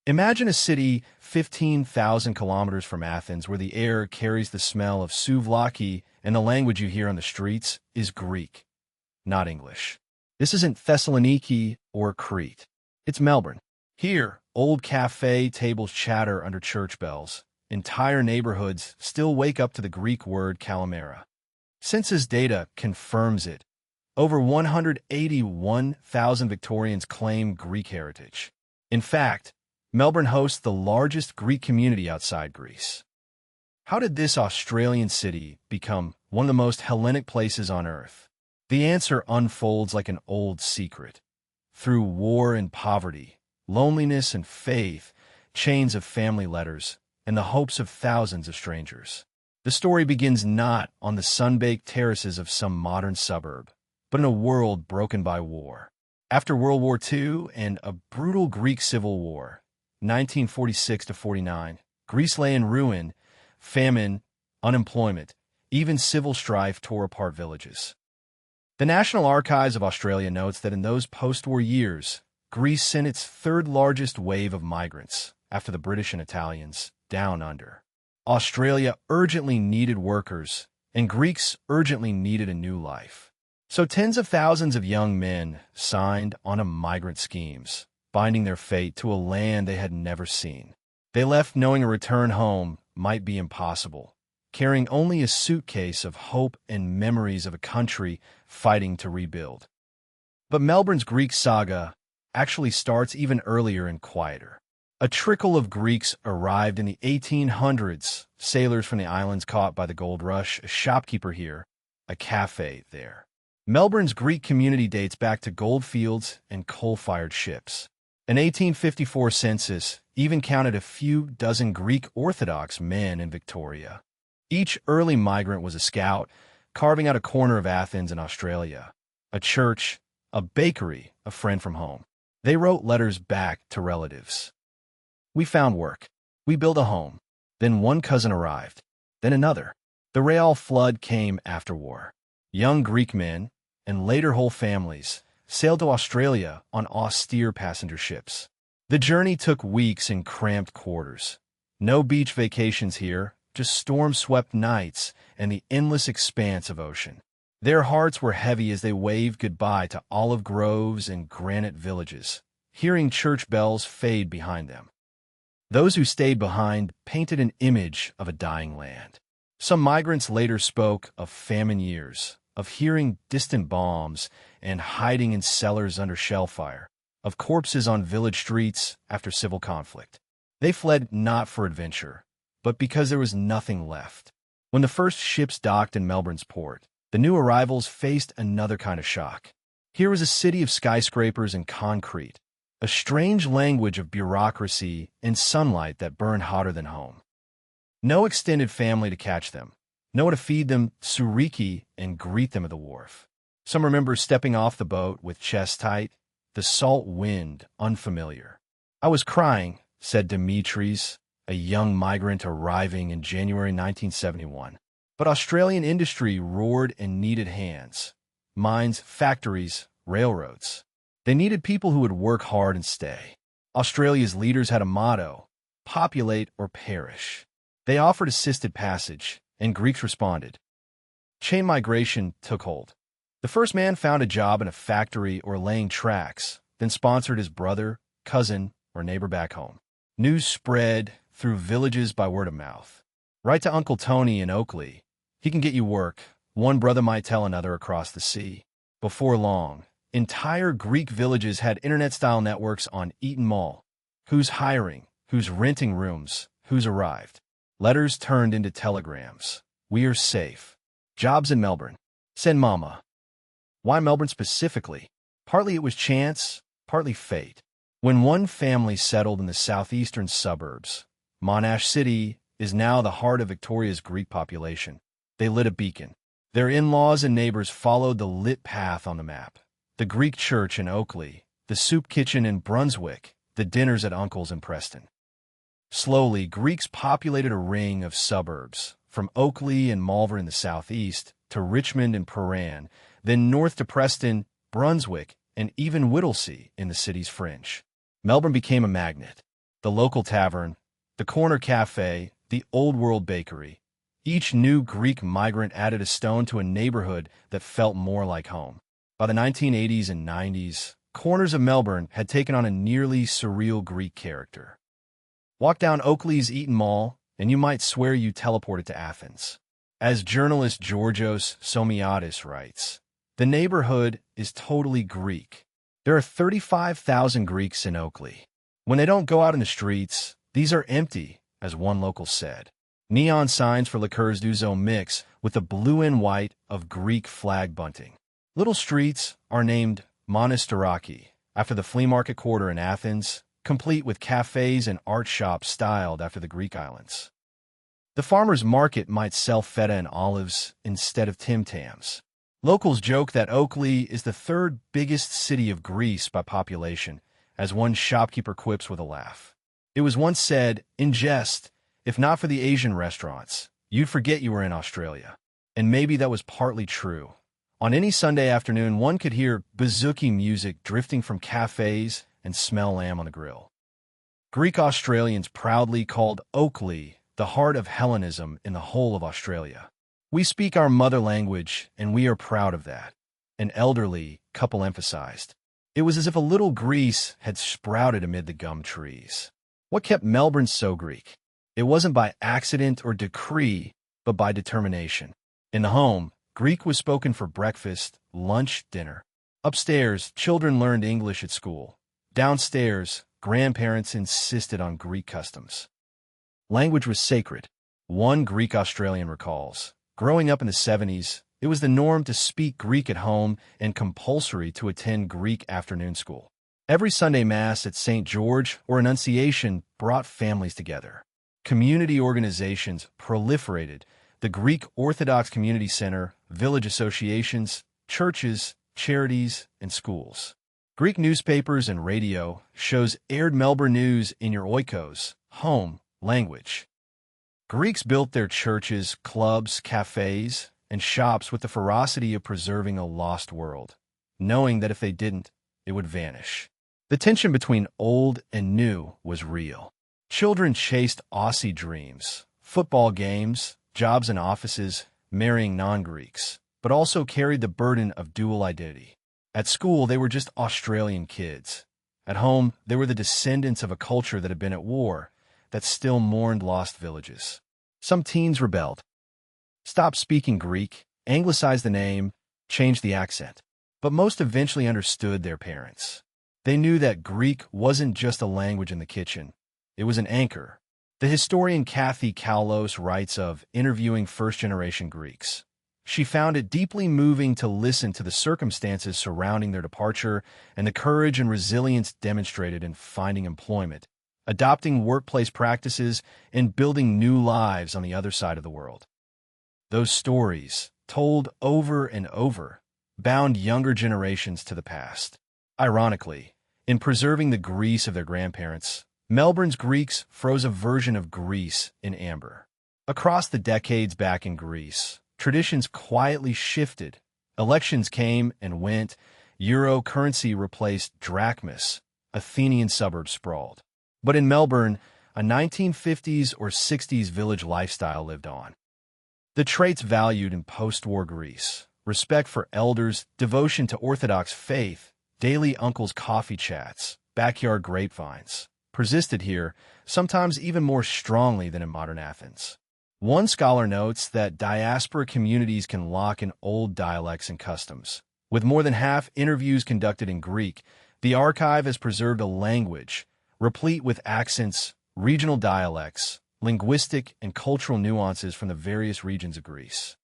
Imagine a city 15,000 kilometers from Athens where the air carries the smell of souvlaki and the language you hear on the streets is Greek, not English. This isn't Thessaloniki or Crete. It's Melbourne. Here, old cafe tables chatter under church bells. Entire neighborhoods still wake up to the Greek word kalimera. Census data confirms it. Over 181,000 Victorians claim Greek heritage. In fact, Melbourne hosts the largest Greek community outside Greece. How did this Australian city become one of the most Hellenic places on Earth? The answer unfolds like an old secret. Through war and poverty, loneliness and faith, chains of family letters, and the hopes of thousands of strangers. The story begins not on the sun-baked terraces of some modern suburb, but in a world broken by war. After World War II and a brutal Greek Civil War, 1946–49, Greece lay in ruin, famine, unemployment, even civil strife tore apart villages. The National Archives of Australia notes that in those post-war years, Greece sent its third-largest wave of migrants, after the British and Italians, down under. Australia urgently needed workers, and Greeks urgently needed a new life. So tens of thousands of young men signed on migrant schemes, binding their fate to a land they had never seen. They left knowing a return home might be impossible, carrying only a suitcase of hope and memories of a country fighting to rebuild. But Melbourne's Greek saga actually starts even earlier and quieter. A trickle of Greeks arrived in the 1800s, sailors from the islands caught by the gold rush, a shopkeeper here, a cafe there. Melbourne's Greek community dates back to gold fields and coal-fired ships. An 1854 census even counted a few dozen Greek Orthodox men in Victoria. Each early migrant was a scout, carving out a corner of Athens in Australia. A church, a bakery, a friend from home. They wrote letters back to relatives. We found work. We built a home. Then one cousin arrived. Then another. The Real flood came after war. Young Greek men, and later whole families, sailed to Australia on austere passenger ships. The journey took weeks in cramped quarters. No beach vacations here, just storm-swept nights and the endless expanse of ocean. Their hearts were heavy as they waved goodbye to olive groves and granite villages, hearing church bells fade behind them. Those who stayed behind painted an image of a dying land. Some migrants later spoke of famine years, of hearing distant bombs and hiding in cellars under shell fire, of corpses on village streets after civil conflict. They fled not for adventure, but because there was nothing left. When the first ships docked in Melbourne's port, the new arrivals faced another kind of shock. Here was a city of skyscrapers and concrete, a strange language of bureaucracy and sunlight that burned hotter than home. No extended family to catch them, no one to feed them suriki and greet them at the wharf. Some remember stepping off the boat with chest tight, the salt wind unfamiliar. I was crying, said Dimitris, a young migrant arriving in January 1971. But Australian industry roared and needed hands. Mines, factories, railroads. They needed people who would work hard and stay. Australia's leaders had a motto, populate or perish. They offered assisted passage, and Greeks responded. Chain migration took hold. The first man found a job in a factory or laying tracks, then sponsored his brother, cousin, or neighbor back home. News spread through villages by word of mouth. Write to Uncle Tony in Oakleigh. He can get you work. One brother might tell another across the sea. Before long, entire Greek villages had internet-style networks on Eaton Mall. Who's hiring? Who's renting rooms? Who's arrived? Letters turned into telegrams. We are safe. Jobs in Melbourne. Send mama. Why Melbourne specifically? Partly it was chance, partly fate. When one family settled in the southeastern suburbs, Monash City is now the heart of Victoria's Greek population. They lit a beacon. Their in-laws and neighbors followed the lit path on the map. The Greek church in Oakleigh, the soup kitchen in Brunswick, the dinners at Uncle's in Preston. Slowly, Greeks populated a ring of suburbs, from Oakleigh and Malvern in the southeast to Richmond and Prahran, then north to Preston, Brunswick, and even Whittlesea in the city's fringe. Melbourne became a magnet. the local tavern, the corner cafe, the old world bakery. Each new Greek migrant added a stone to a neighborhood that felt more like home. By the 1980s and 90s, corners of Melbourne had taken on a nearly surreal Greek character. Walk down Oakleigh's Eaton Mall, and you might swear you teleported to Athens. As journalist Georgios Somiatis writes, the neighborhood is totally Greek. There are 35,000 Greeks in Oakleigh. When they don't go out in the streets, these are empty, as one local said. Neon signs for liqueurs d'ouzo mix with the blue and white of Greek flag bunting. Little streets are named Monastiraki, after the flea market quarter in Athens, complete with cafes and art shops styled after the Greek islands. The farmer's market might sell feta and olives instead of Tim Tams. Locals joke that Oakleigh is the third biggest city of Greece by population, as one shopkeeper quips with a laugh. It was once said, in jest, if not for the Asian restaurants, you'd forget you were in Australia. And maybe that was partly true. On any Sunday afternoon, one could hear bouzouki music drifting from cafes and smell lamb on the grill. Greek Australians proudly called Oakleigh the heart of Hellenism in the whole of Australia. We speak our mother language, and we are proud of that, an elderly couple emphasized. It was as if a little Greece had sprouted amid the gum trees. What kept Melbourne so Greek? It wasn't by accident or decree, but by determination. In the home, Greek was spoken for breakfast, lunch, dinner. Upstairs, children learned English at school. Downstairs, grandparents insisted on Greek customs. Language was sacred. One Greek Australian recalls, growing up in the 70s, it was the norm to speak Greek at home and compulsory to attend Greek afternoon school. Every Sunday Mass at St. George or Annunciation brought families together. Community organizations proliferated. The Greek Orthodox Community Center, village associations, churches, charities, and schools. Greek newspapers and radio shows aired Melbourne news in your oikos, home, language. Greeks built their churches, clubs, cafes, and shops with the ferocity of preserving a lost world, knowing that if they didn't, it would vanish. The tension between old and new was real. Children chased Aussie dreams, football games, jobs in offices, marrying non-Greeks, but also carried the burden of dual identity. At school, they were just Australian kids. At home, they were the descendants of a culture that had been at war, that still mourned lost villages. Some teens rebelled, stopped speaking Greek, anglicized the name, changed the accent. But most eventually understood their parents. They knew that Greek wasn't just a language in the kitchen. It was an anchor. The historian Kathy Kaulos writes of interviewing first-generation Greeks. She found it deeply moving to listen to the circumstances surrounding their departure and the courage and resilience demonstrated in finding employment, adopting workplace practices, and building new lives on the other side of the world. Those stories, told over and over, bound younger generations to the past. Ironically, in preserving the Greece of their grandparents, Melbourne's Greeks froze a version of Greece in amber. Across the decades back in Greece, traditions quietly shifted. Elections came and went. Euro currency replaced drachmas. Athenian suburbs sprawled. But in Melbourne, a 1950s or 60s village lifestyle lived on. The traits valued in post-war Greece, respect for elders, devotion to Orthodox faith, daily uncles' coffee chats, backyard grapevines, persisted here, sometimes even more strongly than in modern Athens. One scholar notes that diaspora communities can lock in old dialects and customs. With more than half interviews conducted in Greek, the archive has preserved a language replete with accents, regional dialects, linguistic and cultural nuances from the various regions of Greece.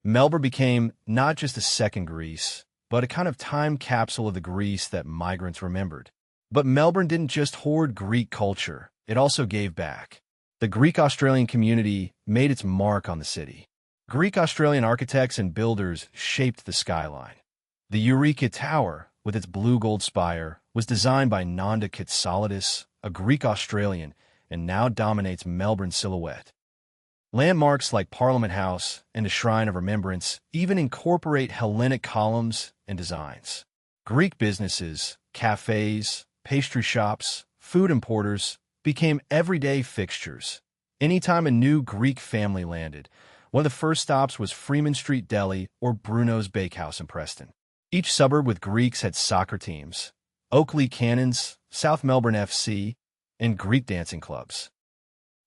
Melbourne became not just a second Greece, but a kind of time capsule of the Greece that migrants remembered. But Melbourne didn't just hoard Greek culture, it also gave back. The Greek-Australian community made its mark on the city. Greek-Australian architects and builders shaped the skyline. The Eureka Tower, with its blue-gold spire, was designed by Nanda Kitsalidis, a Greek-Australian, and now dominates Melbourne's silhouette. Landmarks like Parliament House and the Shrine of Remembrance even incorporate Hellenic columns and designs. Greek businesses, cafes, pastry shops, food importers, became everyday fixtures. Anytime a new Greek family landed, one of the first stops was Freeman Street Deli or Bruno's Bakehouse in Preston. Each suburb with Greeks had soccer teams, Oakleigh Cannons, South Melbourne FC, and Greek dancing clubs.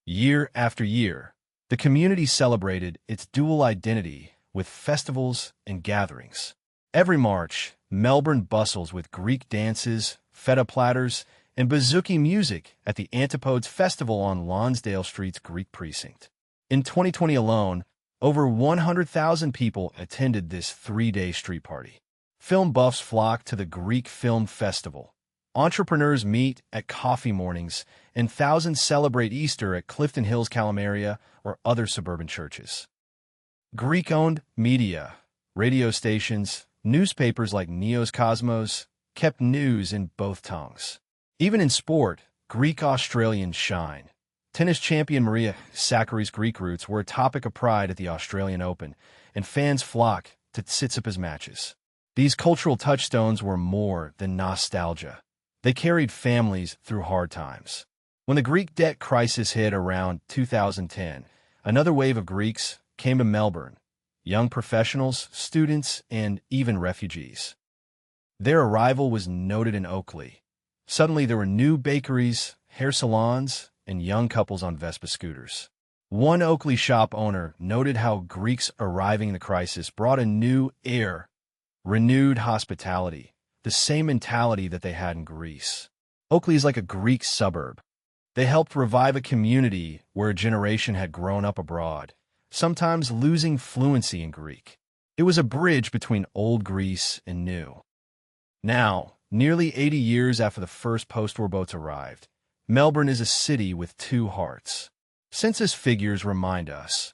Year after year, the community celebrated its dual identity with festivals and gatherings. Every March, Melbourne bustles with Greek dances, feta platters, and bouzouki music at the Antipodes Festival on Lonsdale Street's Greek precinct. In 2020 alone, over 100,000 people attended this three-day street party. Film buffs flock to the Greek Film Festival. Entrepreneurs meet at coffee mornings, and thousands celebrate Easter at Clifton Hills Calamaria or other suburban churches. Greek-owned media, radio stations, newspapers like Neos Cosmos kept news in both tongues. Even in sport, Greek Australians shine. Tennis champion Maria Sakkari's Greek roots were a topic of pride at the Australian Open, and fans flocked to Tsitsipas matches. These cultural touchstones were more than nostalgia. They carried families through hard times. When the Greek debt crisis hit around 2010, another wave of Greeks came to Melbourne, young professionals, students, and even refugees. Their arrival was noted in Oakleigh. Suddenly there were new bakeries, hair salons, and young couples on Vespa scooters. One Oakleigh shop owner noted how Greeks arriving in the crisis brought a new air, renewed hospitality, the same mentality that they had in Greece. Oakleigh is like a Greek suburb. They helped revive a community where a generation had grown up abroad, sometimes losing fluency in Greek. It was a bridge between old Greece and new. Now, nearly 80 years after the first post-war boats arrived, Melbourne is a city with two hearts. Census figures remind us.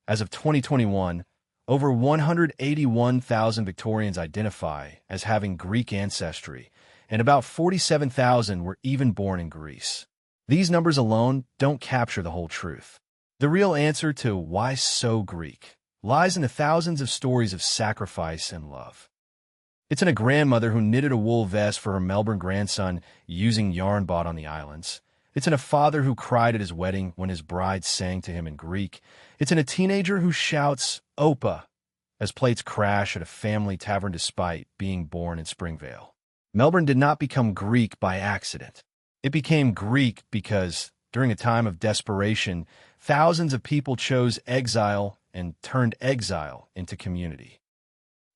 As of 2021, over 181,000 Victorians identify as having Greek ancestry, and about 47,000 were even born in Greece. These numbers alone don't capture the whole truth. The real answer to why so Greek lies in the thousands of stories of sacrifice and love. It's in a grandmother who knitted a wool vest for her Melbourne grandson using yarn bought on the islands. It's in a father who cried at his wedding when his bride sang to him in Greek. It's in a teenager who shouts, "Opa," as plates crash at a family tavern despite being born in Springvale. Melbourne did not become Greek by accident. It became Greek because, during a time of desperation, thousands of people chose exile and turned exile into community.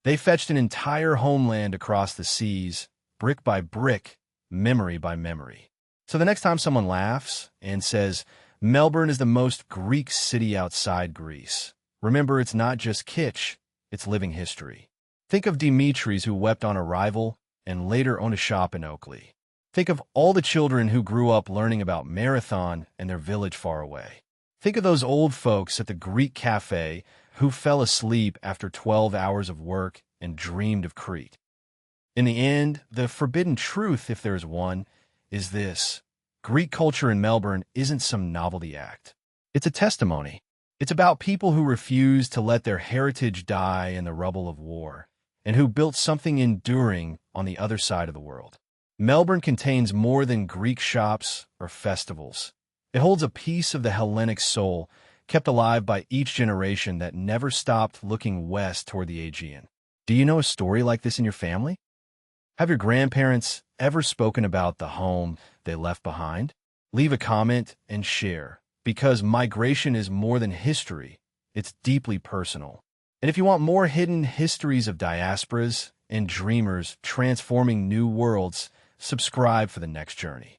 They fetched an entire homeland across the seas, brick by brick, memory by memory. So the next time someone laughs and says, Melbourne is the most Greek city outside Greece, remember it's not just kitsch, it's living history. Think of Dimitris who wept on arrival and later owned a shop in Oakleigh. Think of all the children who grew up learning about Marathon and their village far away. Think of those old folks at the Greek cafe who fell asleep after 12 hours of work and dreamed of Crete. In the end, the forbidden truth, if there's one, is this. Greek culture in Melbourne isn't some novelty act. It's a testimony. It's about people who refused to let their heritage die in the rubble of war, and who built something enduring on the other side of the world. Melbourne contains more than Greek shops or festivals. It holds a piece of the Hellenic soul, kept alive by each generation that never stopped looking west toward the Aegean. Do you know a story like this in your family? Have your grandparents ever spoken about the home they left behind? Leave a comment and share, because migration is more than history, it's deeply personal. And if you want more hidden histories of diasporas and dreamers transforming new worlds, subscribe for the next journey.